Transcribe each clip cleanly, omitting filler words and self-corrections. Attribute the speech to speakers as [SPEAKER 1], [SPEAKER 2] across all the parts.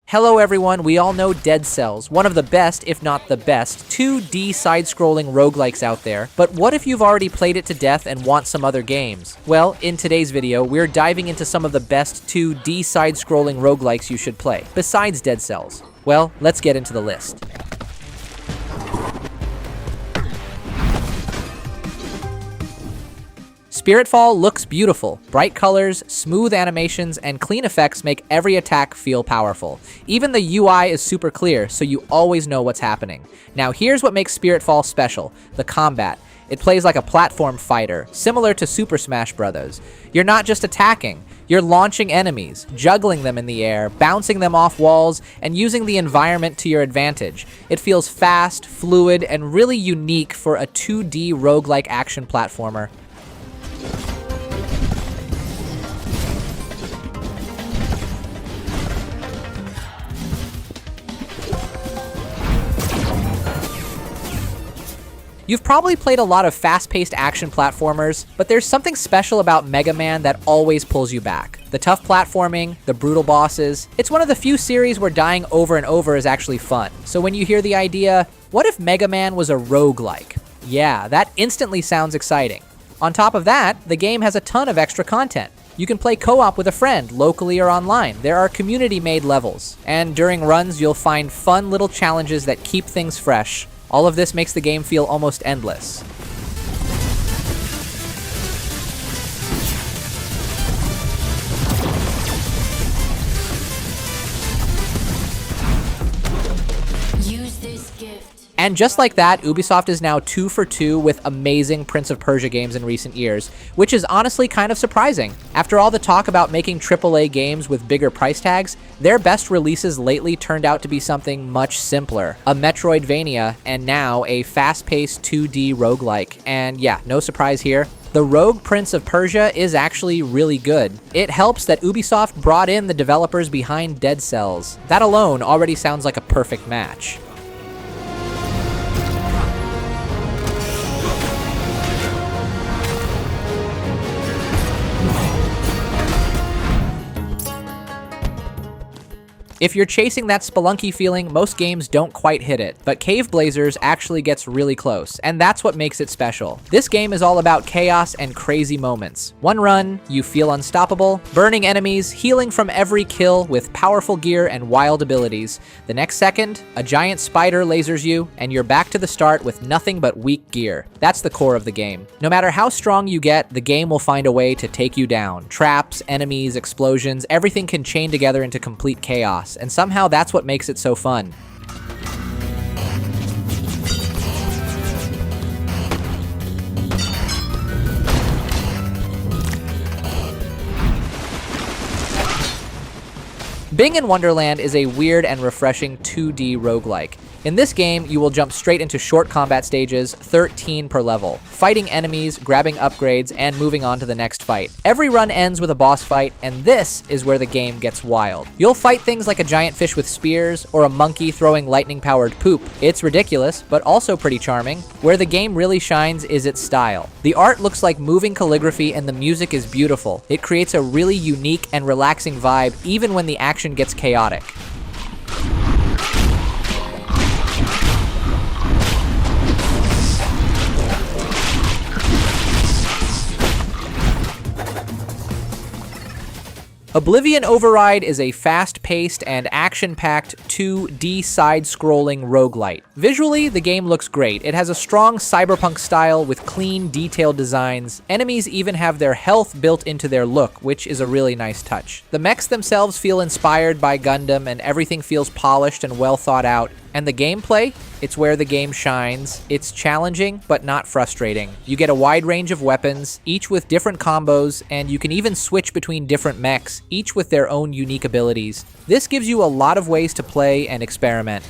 [SPEAKER 1] Hello everyone, we all know Dead Cells, one of the best, if not the best, 2D side-scrolling roguelikes out there. But what if you've already played it to death and want some other games? Well, in today's video, we're diving into some of the best 2D side-scrolling roguelikes you should play, besides Dead Cells. Well, let's get into the list. Spiritfall looks beautiful. Bright colors, smooth animations, and clean effects make every attack feel powerful. Even the UI is super clear, so you always know what's happening. Now here's what makes Spiritfall special: the combat. It plays like a platform fighter, similar to Super Smash Bros. You're not just attacking, you're launching enemies, juggling them in the air, bouncing them off walls, and using the environment to your advantage. It feels fast, fluid, and really unique for a 2D roguelike action platformer. You've probably played a lot of fast-paced action platformers, but there's something special about Mega Man that always pulls you back. The tough platforming, the brutal bosses. It's one of the few series where dying over and over is actually fun. So when you hear the idea, what if Mega Man was a roguelike? Yeah, that instantly sounds exciting. On top of that, the game has a ton of extra content. You can play co-op with a friend, locally or online. There are community-made levels. And during runs, you'll find fun little challenges that keep things fresh. All of this makes the game feel almost endless.
[SPEAKER 2] Use this gift.
[SPEAKER 1] And just like that, Ubisoft is now 2 for 2 with amazing Prince of Persia games in recent years, which is honestly kind of surprising. After all the talk about making AAA games with bigger price tags, their best releases lately turned out to be something much simpler. A Metroidvania, and now a fast-paced 2D roguelike. And yeah, no surprise here, the Rogue Prince of Persia is actually really good. It helps that Ubisoft brought in the developers behind Dead Cells. That alone already sounds like a perfect match. If you're chasing that Spelunky feeling, most games don't quite hit it, but Caveblazers actually gets really close, and that's what makes it special. This game is all about chaos and crazy moments. One run, you feel unstoppable, burning enemies, healing from every kill with powerful gear and wild abilities. The next second, a giant spider lasers you, and you're back to the start with nothing but weak gear. That's the core of the game. No matter how strong you get, the game will find a way to take you down. Traps, enemies, explosions, everything can chain together into complete chaos. And somehow that's what makes it so fun. Bing in Wonderland is a weird and refreshing 2D roguelike. In this game, you will jump straight into short combat stages, 13 per level, fighting enemies, grabbing upgrades, and moving on to the next fight. Every run ends with a boss fight, and this is where the game gets wild. You'll fight things like a giant fish with spears, or a monkey throwing lightning-powered poop. It's ridiculous, but also pretty charming. Where the game really shines is its style. The art looks like moving calligraphy, and the music is beautiful. It creates a really unique and relaxing vibe, even when the action gets chaotic. Oblivion Override is a fast-paced and action-packed 2D side-scrolling roguelite. Visually, the game looks great. It has a strong cyberpunk style with clean, detailed designs. Enemies even have their health built into their look, which is a really nice touch. The mechs themselves feel inspired by Gundam, and everything feels polished and well thought out. And the gameplay? It's where the game shines. It's challenging, but not frustrating. You get a wide range of weapons, each with different combos, and you can even switch between different mechs, each with their own unique abilities. This gives you a lot of ways to play and experiment.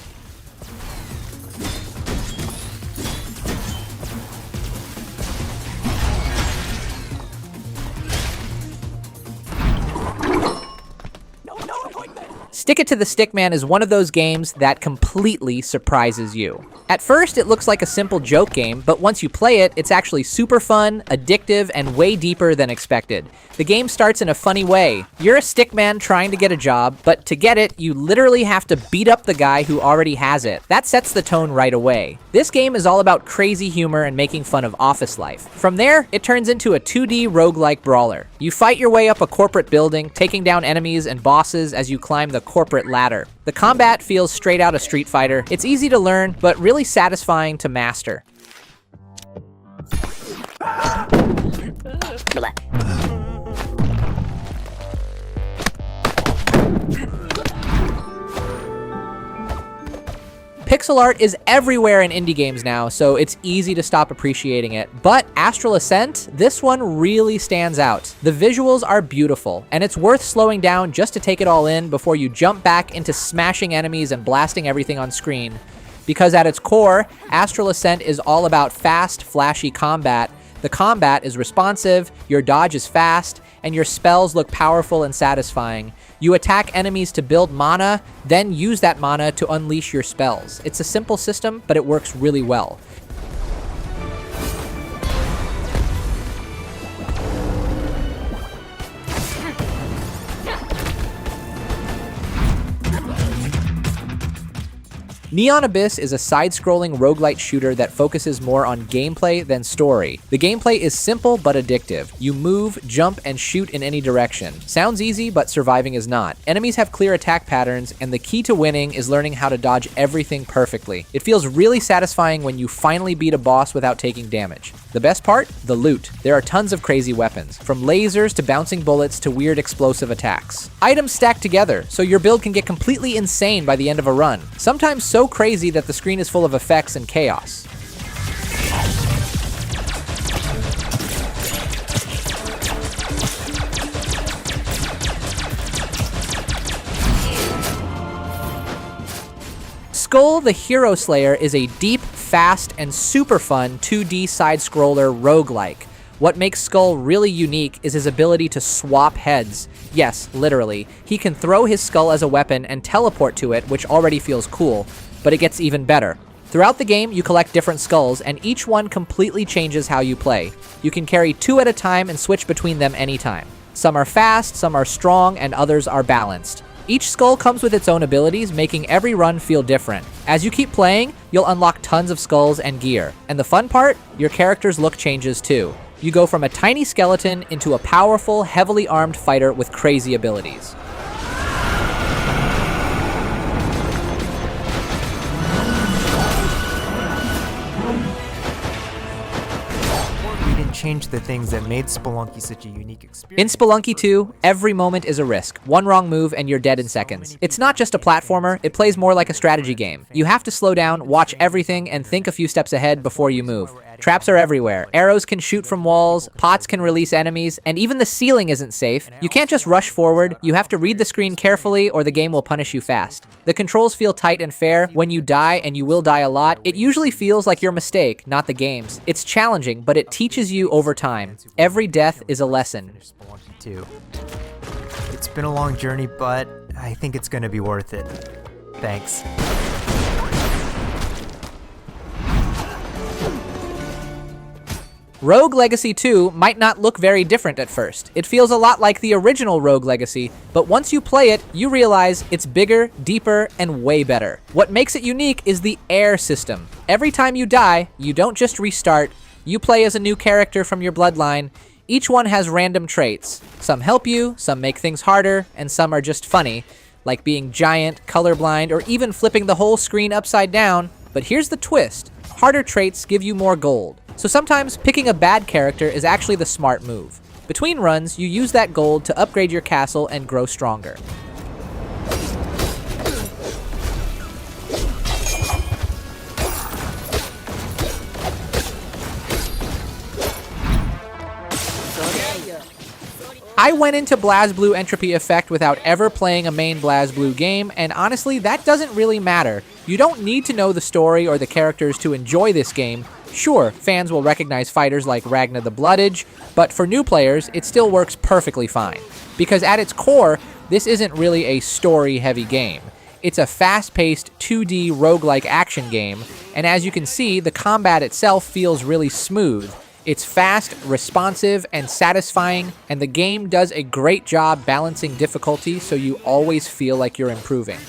[SPEAKER 1] Stick It to the Stickman is one of those games that completely surprises you. At first, it looks like a simple joke game, but once you play it, it's actually super fun, addictive, and way deeper than expected. The game starts in a funny way. You're a stickman trying to get a job, but to get it, you literally have to beat up the guy who already has it. That sets the tone right away. This game is all about crazy humor and making fun of office life. From there, it turns into a 2D roguelike brawler. You fight your way up a corporate building, taking down enemies and bosses as you climb the corporate ladder. The combat feels straight out of Street Fighter. It's easy to learn, but really satisfying to master. Pixel art is everywhere in indie games now, so it's easy to stop appreciating it. But Astral Ascent, this one really stands out. The visuals are beautiful, and it's worth slowing down just to take it all in before you jump back into smashing enemies and blasting everything on screen. Because at its core, Astral Ascent is all about fast, flashy combat. The combat is responsive, your dodge is fast, and your spells look powerful and satisfying. You attack enemies to build mana, then use that mana to unleash your spells. It's a simple system, but it works really well. Neon Abyss is a side-scrolling roguelite shooter that focuses more on gameplay than story. The gameplay is simple but addictive. You move, jump, and shoot in any direction. Sounds easy, but surviving is not. Enemies have clear attack patterns, and the key to winning is learning how to dodge everything perfectly. It feels really satisfying when you finally beat a boss without taking damage. The best part? The loot. There are tons of crazy weapons, from lasers to bouncing bullets to weird explosive attacks. Items stack together, so your build can get completely insane by the end of a run. Sometimes so crazy that the screen is full of effects and chaos. Skul the Hero Slayer is a deep, fast, and super fun 2D side-scroller roguelike. What makes Skul really unique is his ability to swap heads. Yes, literally. He can throw his skull as a weapon and teleport to it, which already feels cool, but it gets even better. Throughout the game, you collect different skulls, and each one completely changes how you play. You can carry 2 at a time and switch between them anytime. Some are fast, some are strong, and others are balanced. Each skull comes with its own abilities, making every run feel different. As you keep playing, you'll unlock tons of skulls and gear. And the fun part? Your character's look changes too. You go from a tiny skeleton into a powerful, heavily armed fighter with crazy abilities.
[SPEAKER 3] Change the things that made Spelunky such a unique experience.
[SPEAKER 1] In Spelunky 2, every moment is a risk. One wrong move and you're dead in seconds. It's not just a platformer, it plays more like a strategy game. You have to slow down, watch everything, and think a few steps ahead before you move. Traps are everywhere. Arrows can shoot from walls, pots can release enemies, and even the ceiling isn't safe. You can't just rush forward, you have to read the screen carefully or the game will punish you fast. The controls feel tight and fair. When you die, and you will die a lot, it usually feels like your mistake, not the game's. It's challenging, but it teaches you over time. Every death is a lesson.
[SPEAKER 3] Spelunky 2. It's been a long journey, but I think it's gonna be worth it. Thanks.
[SPEAKER 1] Rogue Legacy 2 might not look very different at first. It feels a lot like the original Rogue Legacy, but once you play it, you realize it's bigger, deeper, and way better. What makes it unique is the air system. Every time you die, you don't just restart, you play as a new character from your bloodline. Each one has random traits. Some help you, some make things harder, and some are just funny, like being giant, colorblind, or even flipping the whole screen upside down. But here's the twist. Harder traits give you more gold. So sometimes picking a bad character is actually the smart move. Between runs, you use that gold to upgrade your castle and grow stronger. I went into BlazBlue Entropy Effect without ever playing a main BlazBlue game, and honestly, that doesn't really matter. You don't need to know the story or the characters to enjoy this game. Sure, fans will recognize fighters like Ragnar the Bloodage, but for new players, it still works perfectly fine. Because at its core, this isn't really a story-heavy game. It's a fast-paced 2D roguelike action game, and as you can see, the combat itself feels really smooth. It's fast, responsive, and satisfying, and the game does a great job balancing difficulty so you always feel like you're improving.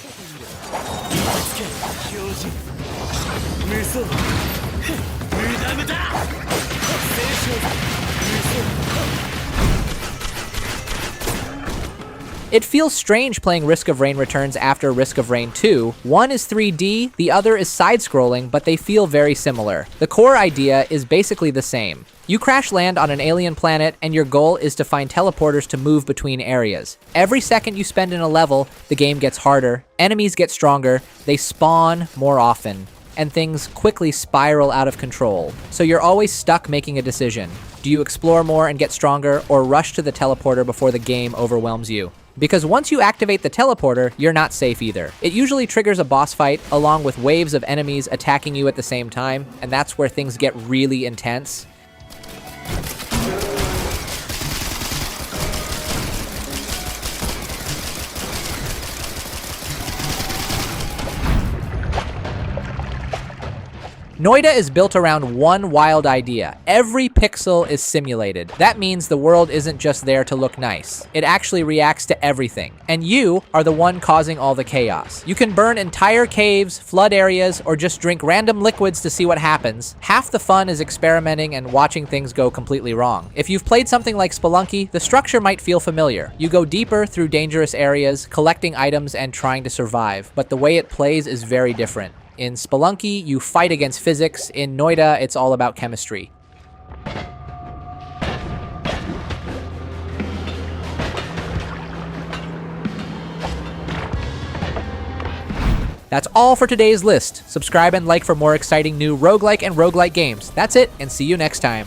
[SPEAKER 1] It feels strange playing Risk of Rain Returns after Risk of Rain 2. One is 3D, the other is side-scrolling, but they feel very similar. The core idea is basically the same. You crash land on an alien planet, and your goal is to find teleporters to move between areas. Every second you spend in a level, the game gets harder, enemies get stronger, they spawn more often, and things quickly spiral out of control. So you're always stuck making a decision. Do you explore more and get stronger, or rush to the teleporter before the game overwhelms you? Because once you activate the teleporter, you're not safe either. It usually triggers a boss fight, along with waves of enemies attacking you at the same time, and that's where things get really intense. Noita is built around one wild idea. Every pixel is simulated. That means the world isn't just there to look nice. It actually reacts to everything. And you are the one causing all the chaos. You can burn entire caves, flood areas, or just drink random liquids to see what happens. Half the fun is experimenting and watching things go completely wrong. If you've played something like Spelunky, the structure might feel familiar. You go deeper through dangerous areas, collecting items and trying to survive. But the way it plays is very different. In Spelunky, you fight against physics. In Noita, it's all about chemistry. That's all for today's list. Subscribe and like for more exciting new roguelike and roguelite games. That's it, and see you next time.